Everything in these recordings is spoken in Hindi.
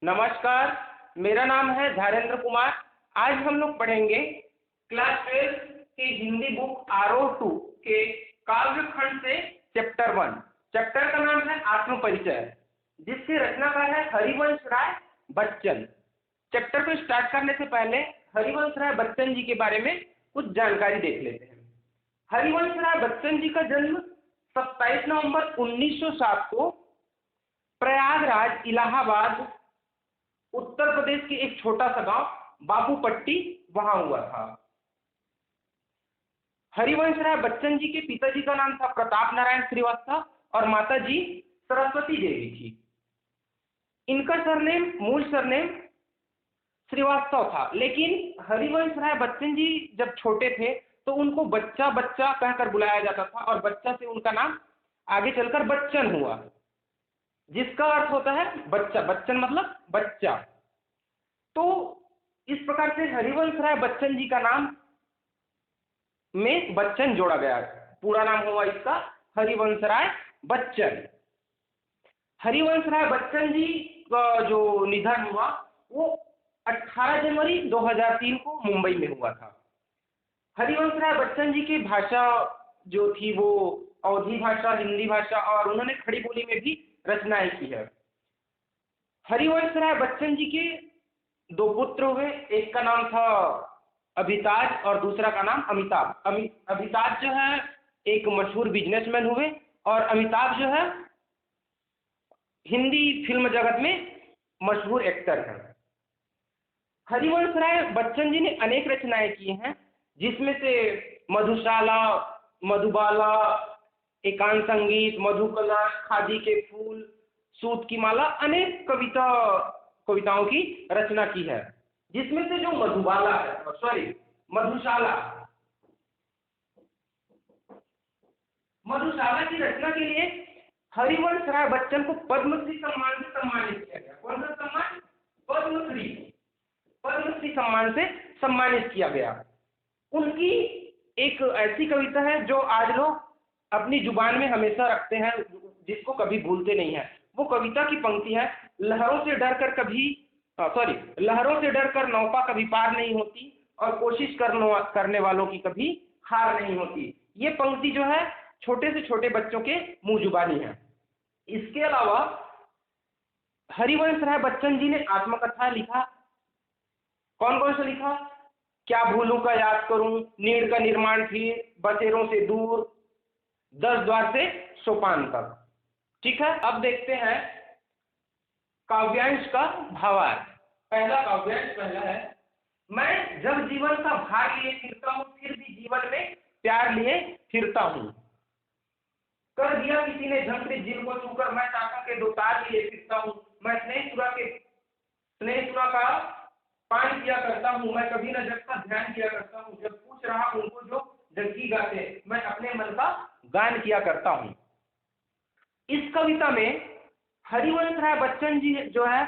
नमस्कार, मेरा नाम है धैरेंद्र कुमार। आज हम लोग पढ़ेंगे क्लास 12 की हिंदी बुक आरोह 2 के काव्य खंड से चैप्टर 1। चैप्टर का नाम है आत्मपरिचय, जिसके रचनाकार है हरिवंश राय बच्चन। चैप्टर को स्टार्ट करने से पहले हरिवंश राय बच्चन जी के बारे में कुछ जानकारी देख लेते हैं। हरिवंश राय बच्चन जी का जन्म 27 नवंबर 1907 को प्रयागराज, इलाहाबाद, उत्तर प्रदेश के एक छोटा सा गांव बाबूपट्टी वहां हुआ था। हरिवंश राय बच्चन जी के पिताजी का नाम था प्रताप नारायण श्रीवास्तव और माता जी सरस्वती देवी थी। इनका सरनेम, मूल सरनेम श्रीवास्तव था, लेकिन हरिवंश राय बच्चन जी जब छोटे थे तो उनको बच्चा बच्चा कहकर बुलाया जाता था और बच्चा से उनका नाम आगे चलकर बच्चन हुआ, जिसका अर्थ होता है बच्चा। बच्चन मतलब बच्चा। तो इस प्रकार से हरिवंश राय बच्चन जी का नाम में बच्चन जोड़ा गया। पूरा नाम हुआ इसका हरिवंश राय बच्चन। हरिवंश राय बच्चन जी का जो निधन हुआ वो 18 जनवरी 2003 को मुंबई में हुआ था। हरिवंश राय बच्चन जी की भाषा जो थी वो अवधी भाषा, हिंदी भाषा और उन्होंने खड़ी बोली में भी रचनाएं की है। हरिवंश राय बच्चन जी के 2 पुत्र हुए, एक का नाम था अभिताज और दूसरा का नाम अमिताभ। अभिताज जो है एक मशहूर बिजनेसमैन हुए और अमिताभ जो है हिंदी फिल्म जगत में मशहूर एक्टर हैं। हरिवंश राय बच्चन जी ने अनेक रचनाएं की हैं, जिसमें से मधुशाला, मधुबाला, एकांत संगीत, मधुकला, खादी के फूल, सूत की माला, अनेक कविताओं की रचना की है। जिसमें से जो मधुबाला है, मधुशाला की रचना के लिए हरिवंश राय बच्चन को पद्मश्री सम्मान से सम्मानित किया गया। कौन सा सम्मान? पद्मश्री सम्मान से सम्मानित किया गया। उनकी एक ऐसी कविता है जो आज लोग अपनी जुबान में हमेशा रखते हैं, जिसको कभी भूलते नहीं है। वो कविता की पंक्ति है, लहरों से डरकर नौका कभी पार नहीं होती और कोशिश करने वालों की कभी हार नहीं होती। ये पंक्ति जो है छोटे से छोटे बच्चों के मुंह जुबानी है। इसके अलावा हरिवंश राय बच्चन जी ने आत्मकथा लिखा। कौन कौन सा लिखा? क्या भूलूं का याद करूं, नीड़ का निर्माण फिर, बसेरों से दूर, 10 द्वार से सोपान तक। ठीक है, अब देखते हैं काव्यांश का भावार्थ। पहला काव्यांश पहला है, मैं जब जीवन का भार लिए फिरता हूँ, फिर भी जीवन में प्यार लिए फिरता हूँ। कर दिया किसी ने झंकृत दिल को छूकर, मैं टाका के 2 तार लिए फिरता हूँ। मैं स्नेह सुरा का पान किया करता हूँ, मैं कभी न जग का ध्यान किया करता हूँ। जब पूछ रहा उनको जो जग्गी गाते, मैं अपने मन का गान किया करता हूँ। इस कविता में हरिवंश राय बच्चन जी जो है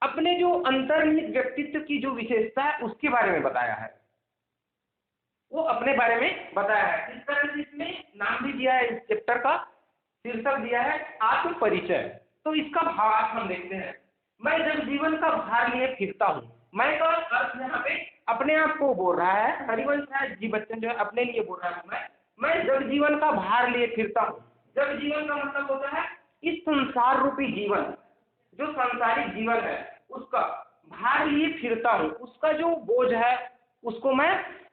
अपने जो अंतर्निहित व्यक्तित्व की जो विशेषता है उसके बारे में बताया है। वो अपने बारे में बताया है। इस तरह से इसमें नाम भी दिया है, इस चैप्टर का शीर्षक दिया है आत्मपरिचय। तो इसका भावार्थ हम देखते हैं। मैं जब जीवन का भार लिए फिरता हूँ, मैं का अर्थ यहाँ पे अपने आप को बोल रहा है। हरिवंश राय जी बच्चन जो है अपने लिए बोल रहा है। मैं जब जीवन का भार लिए फिरता हूँ। जब जीवन का मतलब होता है इस संसार रूपी जीवन, जो सांसारिक जीवन है उसका भार लिए फिरता हूँ। उसका जो बोझ है उसको मैं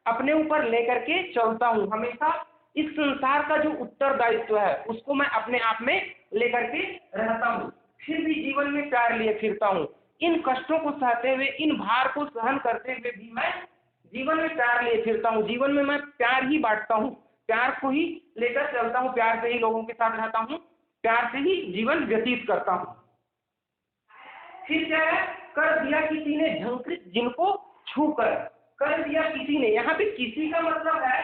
अपने ऊपर लेकर के चलता हूँ। हमेशा इस संसार का जो उत्तरदायित्व है उसको मैं अपने आप में लेकर के रहता हूँ। फिर भी जीवन में प्यार लिए फिरता हूँ। इन कष्टों को सहते हुए, इन भार को सहन करते हुए भी मैं जीवन में प्यार लिए फिरता हूँ। जीवन में मैं प्यार ही बांटता हूँ, प्यार को ही लेकर चलता हूँ, प्यार से ही लोगों के साथ रहता हूँ, प्यार से ही जीवन व्यतीत करता हूँ। फिर क्या है? कर दिया किसी ने झंकृत जिनको छूकर। कर दिया किसी ने, यहाँ पे किसी का मतलब है,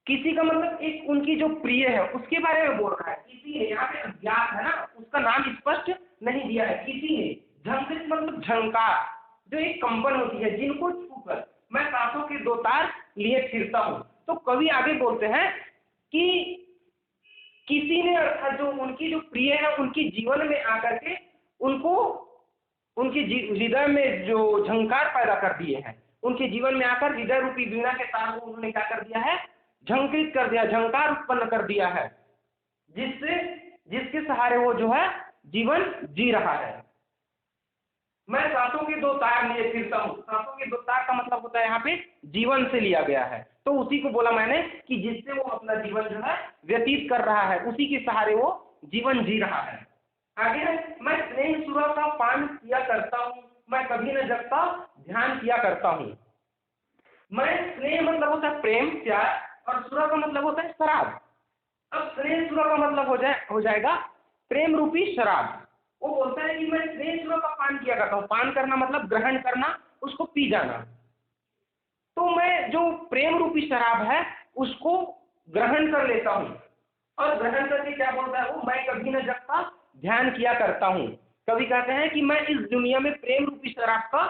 किसी का मतलब एक उनकी जो प्रिय है उसके बारे में बोल रहा है। किसी ने यहाँ पे अज्ञात है ना, उसका नाम स्पष्ट नहीं दिया है। किसी ने, झंकृत मतलब झंकार, जो एक कंपन होती है, जिनको छूकर मैं सांसों के 2 तार लिए फिरता हूँ। तो कवि आगे बोलते हैं कि किसी ने, अर्थात जो उनकी जो प्रिय है, उनकी जीवन में आकर के उनको उनके हृदय में जो झंकार पैदा कर दिए हैं, उनके जीवन में आकर हृदय रूपी वीणा के तार को उन्होंने क्या कर दिया है, झंकृत कर दिया, झंकार उत्पन्न कर दिया है, जिसके सहारे वो जो है जीवन जी रहा है। मैं सांसों के दो तार लिए फिरता हूँ। सांसों के दो तार का मतलब होता है यहाँ पे जीवन से लिया गया है, तो उसी को बोला मैंने कि जिससे वो अपना जीवन जो है व्यतीत कर रहा है, उसी के सहारे वो जीवन जी रहा है। आगे है, मैं स्नेह सुरा का पान किया करता हूँ, मैं कभी न जगता ध्यान किया करता हूँ। मैं स्नेह मतलब होता है प्रेम प्यार, और सुरा का मतलब होता है शराब। अब स्नेह सुरा का मतलब हो जाएगा प्रेम रूपी शराब। वो बोलता है कि मैं स्नेह सुरा का पान किया करता हूँ। पान करना मतलब ग्रहण करना, उसको पी जाना। तो मैं जो प्रेम रूपी शराब है उसको ग्रहण कर लेता हूँ, और ग्रहण करके क्या बोलता है वो, मैं कभी न जगता ध्यान किया करता हूँ। कभी कहते हैं कि मैं इस दुनिया में प्रेम रूपी शराब का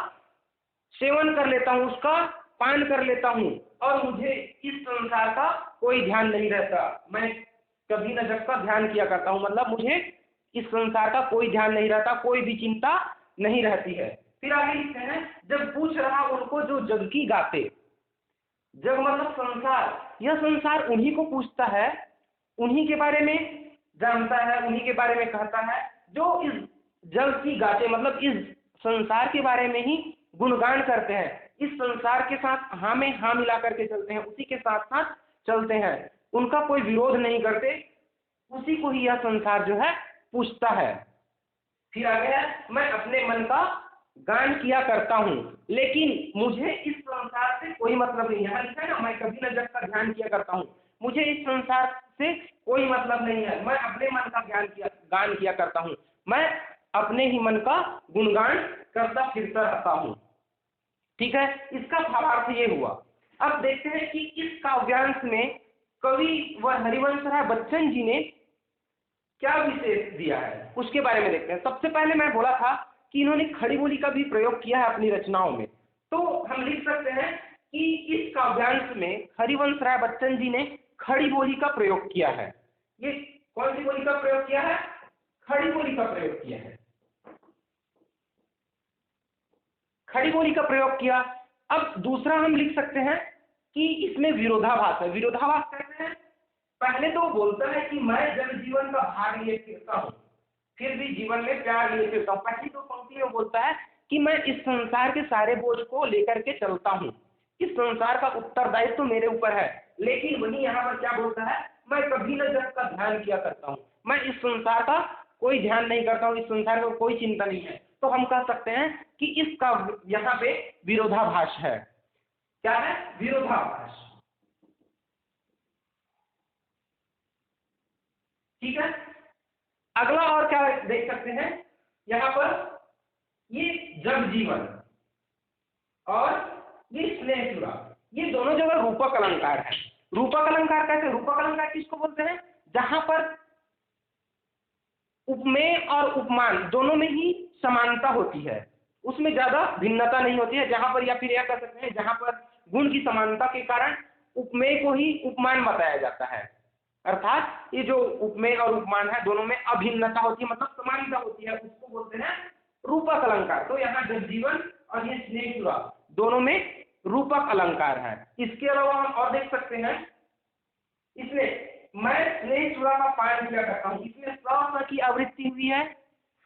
सेवन कर लेता हूँ, उसका पान कर लेता हूँ, और मुझे इस संसार का कोई ध्यान नहीं रहता। मैं कभी न जगता ध्यान किया करता हूँ, मतलब मुझे इस संसार का कोई ध्यान नहीं रहता, कोई भी चिंता नहीं रहती है। फिर आगे लिखते हैं, जब पूछ रहा उनको जो जग की गाते। जग मतलब संसार, यह संसार उन्हीं को पूछता है, उन्हीं के बारे में जानता है, उन्हीं के बारे में कहता है, जो इस जग की गाते मतलब इस संसार के बारे में ही गुणगान करते हैं, इस संसार के साथ हाँ में हाँ मिला करके चलते हैं, उसी के साथ साथ चलते हैं, उनका कोई विरोध नहीं करते, उसी को ही यह संसार जो है पूछता है। फिर आगे है, मैं अपने मन का गान किया करता हूँ, लेकिन मुझे इस संसार से कोई मतलब नहीं है। यहाँ लिखा है ना, मैं कभी न जग का ध्यान किया करता हूँ, मुझे इस संसार से कोई मतलब नहीं है, मैं अपने मन का गान किया करता हूँ, मैं अपने ही मन का गुणगान करता फिरता रहता हूँ। ठीक है, इसका भावार्थ ये हुआ। अब देखते हैं कि इस काव्यांश में कवि व हरिवंश राय बच्चन जी ने क्या विशेष दिया है, उसके बारे में देखते हैं। सबसे पहले मैं बोला था कि इन्होंने खड़ी बोली का भी प्रयोग किया है अपनी रचनाओं में, तो हम लिख सकते हैं कि इस काव्यांश में हरिवंश राय बच्चन जी ने खड़ी बोली का प्रयोग किया है। ये कौन सी बोली का प्रयोग किया है, खड़ी बोली का प्रयोग किया है, खड़ी बोली का प्रयोग किया। अब दूसरा हम लिख सकते हैं कि इसमें विरोधाभास है। विरोधाभास कहते हैं, पहले तो बोलता है कि मैं जन जीवन का भार लिए फिरता हूँ, फिर भी जीवन में प्यार लिए फिरता हूँ। पहली दो पंक्ति में बोलता है कि मैं इस संसार के सारे बोझ को लेकर के चलता हूँ, इस संसार का उत्तरदायित्व तो मेरे ऊपर है, लेकिन वही यहाँ पर क्या बोलता है, मैं कभी न जग का ध्यान किया करता हूँ, मैं इस संसार का कोई ध्यान नहीं करता हूँ, इस संसार में कोई चिंता नहीं है। तो हम कह सकते हैं कि इसका यहाँ पे विरोधाभास है। क्या है, विरोधाभास। ठीक है, अगला और क्या देख सकते हैं यहाँ पर, ये जग जीवन और ये स्नेह सुरा, ये दोनों जगह रूपक अलंकार है। रूपक अलंकार कैसे, रूपक अलंकार किसको बोलते हैं, जहां पर उपमेय और उपमान दोनों में ही समानता होती है, उसमें ज्यादा भिन्नता नहीं होती है। जहां पर, या फिर यह कह सकते हैं जहां पर गुण की समानता के कारण उपमेय को ही उपमान बताया जाता है, अर्थात ये जो उपमेय और उपमान है दोनों में अभिन्नता होती है, मतलब समानता होती है, उसको बोलते हैं रूपक अलंकार। तो यहाँ जगजीवन और ये स्नेह सुरा दोनों में रूपक अलंकार है। इसके अलावा हम और देख सकते हैं, इसमें मैं स्नेह सुरा का पान किया करता हूँ, इसमें स की आवृत्ति हुई है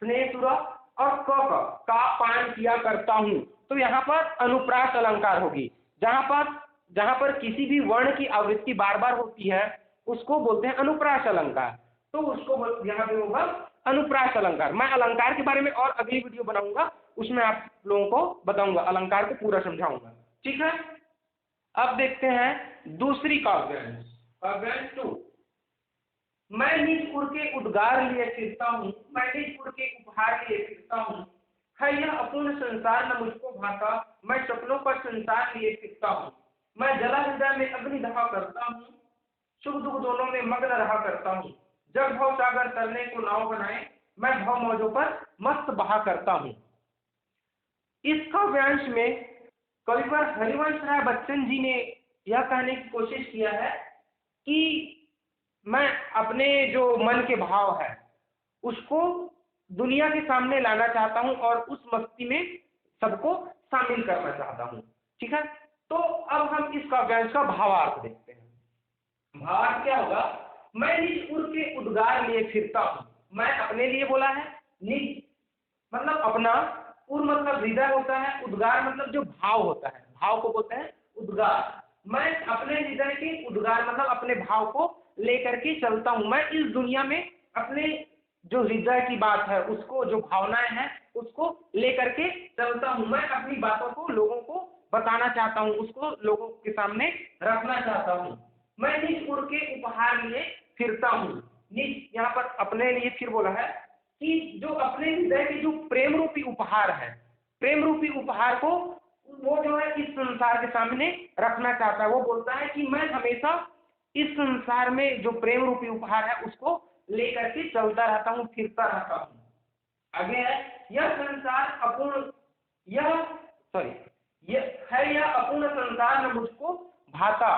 स्नेह सुरा, और का पान किया करता हूँ, तो यहाँ पर अनुप्रास अलंकार होगी। जहां पर किसी भी वर्ण की आवृत्ति बार बार होती है उसको बोलते हैं अनुप्रास अलंकार, तो उसको यहाँ पे होगा अनुप्रास अलंकार। मैं अलंकार के बारे में और अगली वीडियो बनाऊंगा, उसमें आप लोगों को बताऊंगा, अलंकार को पूरा समझाऊंगा। ठीक है, अब देखते हैं दूसरी काव्यांश, काव्यांश 2। मैं निज उर के उद्गार लिए फिरता हूँ, मैं निज उर के उपहार लिए फिरता हूँ, है यह अपूर्ण संसार न मुझको भाता, मैं सपनों पर संसार लिए फिरता हूँ, मैं जला हृदय में अग्नि दहा करता हूँ, सुख दुख दोनों में मग्न रहा करता हूँ, जग भव सागर तरने को नाव बनाए, मैं भव मौजों पर मस्त बहा करता हूँ। इस काव्यांश में कविवर हरिवंश राय बच्चन जी ने यह कहने की कोशिश किया है कि मैं अपने जो मन के भाव है उसको दुनिया के सामने लाना चाहता हूँ और उस मस्ती में सबको शामिल करना चाहता हूँ। ठीक है, तो अब हम इस काव्यांश का भावार्थ देखते हैं। भावार्थ क्या होगा? मैं निज उर के उद्गार लिए फिरता हूँ। मैं अपने लिए बोला है, निज मतलब अपना, उर मतलब हृदय होता है, उद्गार मतलब जो भाव होता है, भाव को बोलते हैं उद्गार। मैं अपने हृदय के उद्गार मतलब अपने भाव को लेकर के चलता हूँ। मैं इस दुनिया में अपने जो हृदय की बात है उसको, जो भावनाएं हैं उसको लेकर के चलता हूँ। मैं अपनी बातों को लोगों को बताना चाहता हूँ, उसको लोगों के सामने रखना चाहता हूँ। मैं निज उर के उपहार लिए फिरता हूँ। निज यहाँ पर अपने लिए फिर बोला है कि जो अपने हृदय के जो प्रेम रूपी उपहार है, प्रेम रूपी उपहार को वो जो है इस संसार के सामने रखना चाहता है। वो बोलता है कि मैं हमेशा इस संसार में जो प्रेम रूपी उपहार है उसको लेकर के चलता रहता हूँ, फिरता रहता हूँ। आगे है, यह संसार अपूर्ण, यह अपूर्ण संसार में मुझको भाता।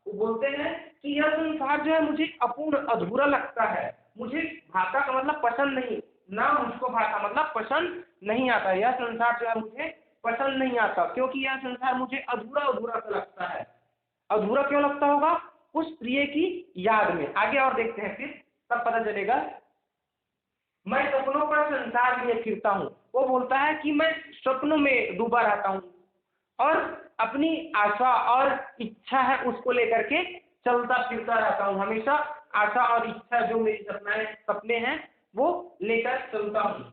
वो बोलते हैं कि यह संसार जो है मुझे अपूर्ण, अधूरा लगता है। मुझे भाता का मतलब पसंद नहीं, ना मुझको भाता मतलब पसंद नहीं आता। यह संसार जो है मुझे पसंद नहीं आता, क्योंकि यह संसार मुझे अधूरा अधूरा सा लगता है। अधूरा क्यों लगता होगा? उस प्रिय की याद में। आगे और देखते हैं, फिर तब पता चलेगा। मैं सपनों पर संसार लिए फिरता हूँ। वो बोलता है कि मैं सपनों में डूबा रहता हूँ और अपनी आशा और इच्छा है उसको लेकर के चलता फिरता रहता हूँ। हमेशा आशा और इच्छा जो मेरी सपने हैं वो लेकर चलता हूँ।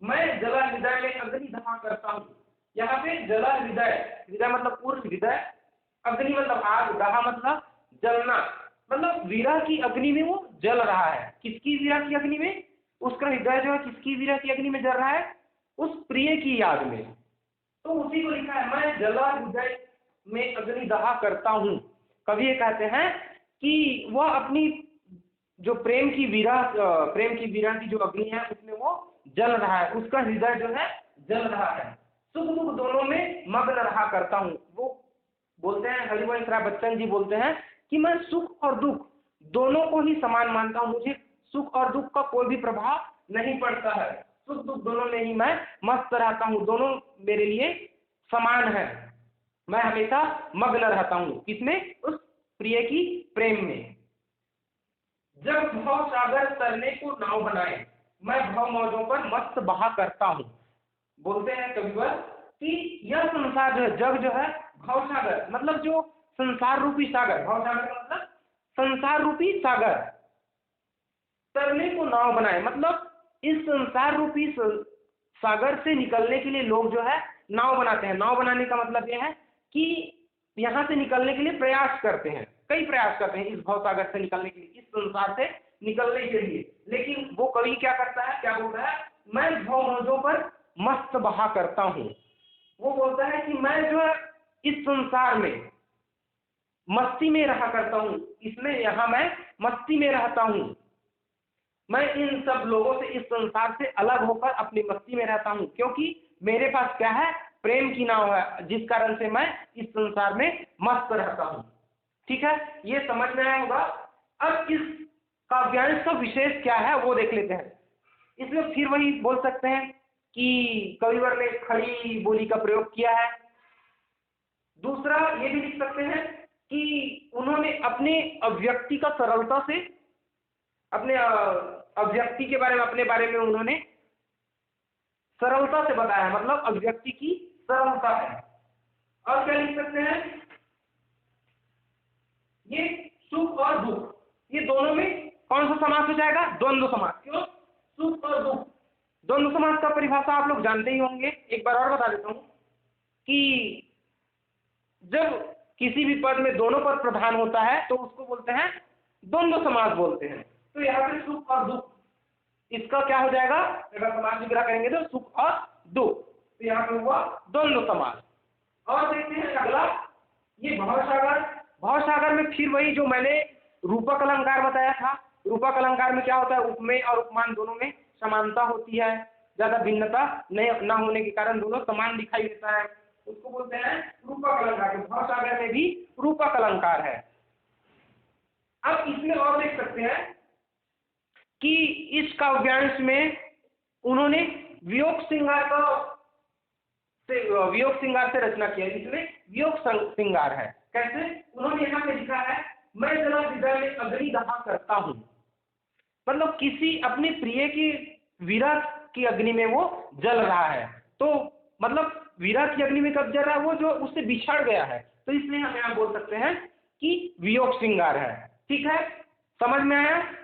मैं जला हृदय में अग्नि दहा करता हूँ। यहाँ पे जला हृदय, हृदय मतलब पूर्ण हृदय, अग्नि मतलब आग, दहा मतलब जलना, मतलब विरह की अग्नि में वो जल रहा है। किसकी विरह की अग्नि में? उसका हृदय जो है किसकी विरह की अग्नि में जल रहा है? उस प्रिय की याद में। तो उसी को लिखा है, मैं जला हृदय में अग्नि दहा करता हूँ। कवि ये कहते हैं कि वह अपनी जो प्रेम की विरह की जो अग्नि है उसमें वो जल रहा है, उसका हृदय जो है जल रहा है। सुख दुख दोनों में मग्न रहा करता हूँ। वो बोलते हैं, हरिवंश राय बच्चन जी बोलते हैं कि मैं सुख और दुख दोनों को ही समान मानता हूँ। मुझे सुख और दुख का कोई भी प्रभाव नहीं पड़ता है। सुख दुख दोनों में ही मैं मस्त रहता हूँ, दोनों मेरे लिए समान है। मैं हमेशा मग्न रहता हूँ किसमें? उस प्रिय की प्रेम में। जब भव सागर तरने को नाव बनाए, मैं भव मौजों पर मस्त बहा करता हूँ। बोलते हैं कविवर कि यह संसार जो है, जग जो है, भव सागर मतलब जो संसार रूपी सागर, भव सागर का मतलब संसार रूपी सागर, तरने को नाव बनाए मतलब इस संसार रूपी सागर से निकलने के लिए लोग जो है नाव बनाते हैं। नाव बनाने का मतलब यह है कि यहाँ से निकलने के लिए प्रयास करते हैं, कई प्रयास करते हैं इस भव सागर से निकलने के लिए, इस संसार से निकलने के लिए। लेकिन वो कवि क्या करता है, क्या बोलता है? मैं भव मौजों पर मस्त बहा करता हूँ। वो बोलता है कि मैं जो है इस संसार में मस्ती में रहा करता हूँ, इसमें यहाँ मैं मस्ती में रहता हूँ। मैं इन सब लोगों से, इस संसार से अलग होकर अपनी मस्ती में रहता हूँ, क्योंकि मेरे पास क्या है? प्रेम की नाव है, जिस कारण से मैं इस संसार में मस्त रहता हूँ। ठीक है, ये समझ में आया होगा। अब इस काव्यांश का विशेष क्या है वो देख लेते हैं। इसमें फिर वही बोल सकते हैं कि कविवर ने खड़ी बोली का प्रयोग किया है। दूसरा ये भी लिख सकते हैं कि उन्होंने अपने अभिव्यक्ति का सरलता से, अपने अभिव्यक्ति के बारे में, अपने बारे में उन्होंने सरलता से बताया, मतलब अभिव्यक्ति की सरलता है। और क्या लिख सकते हैं? ये सुख और दुख, ये दोनों में कौन सा समास हो जाएगा? द्वंद्व समास। क्यों? सुख और दुख। द्वंद्व समास का परिभाषा आप लोग जानते ही होंगे, एक बार और बता देता हूँ कि जब किसी भी पद में दोनों पद प्रधान होता है तो उसको बोलते हैं द्वंद्व समास बोलते हैं। तो यहाँ पे सुख और दुख, इसका क्या हो जाएगा? अगर समास विग्रह करेंगे तो सुख और दुख, तो यहाँ पे हुआ द्वंद्व समास। और देखते हैं अगला, ये भवसागर। भवसागर में फिर वही जो मैंने रूपक अलंकार बताया था। रूपक अलंकार में क्या होता है? उपमेय और उपमान दोनों में समानता होती है, ज्यादा भिन्नता नहीं न होने के कारण दोनों समान दिखाई देता है, उसको बोलते हैं रूपक अलंकार। भवसागर में भी रूपक अलंकार है। अब इसमें और देख सकते हैं कि इस काव्यांश में उन्होंने वियोग श्रृंगार से रचना किया है। इसमें वियोग श्रृंगार है। कैसे? उन्होंने यहाँ पे लिखा है, मैं जरा हृदय में अग्नि दहा करता हूँ। मतलब किसी अपने प्रिय की विरह की अग्नि में वो जल रहा है। तो मतलब विरह की अग्नि में कब जल रहा है? वो जो उससे बिछड़ गया है। तो इसलिए हम यहाँ बोल सकते हैं कि वियोग श्रृंगार है। ठीक है, समझ में आया?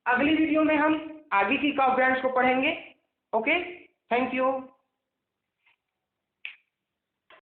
अगली वीडियो में हम आगे की काव्यांश को पढ़ेंगे। Okay, thank you.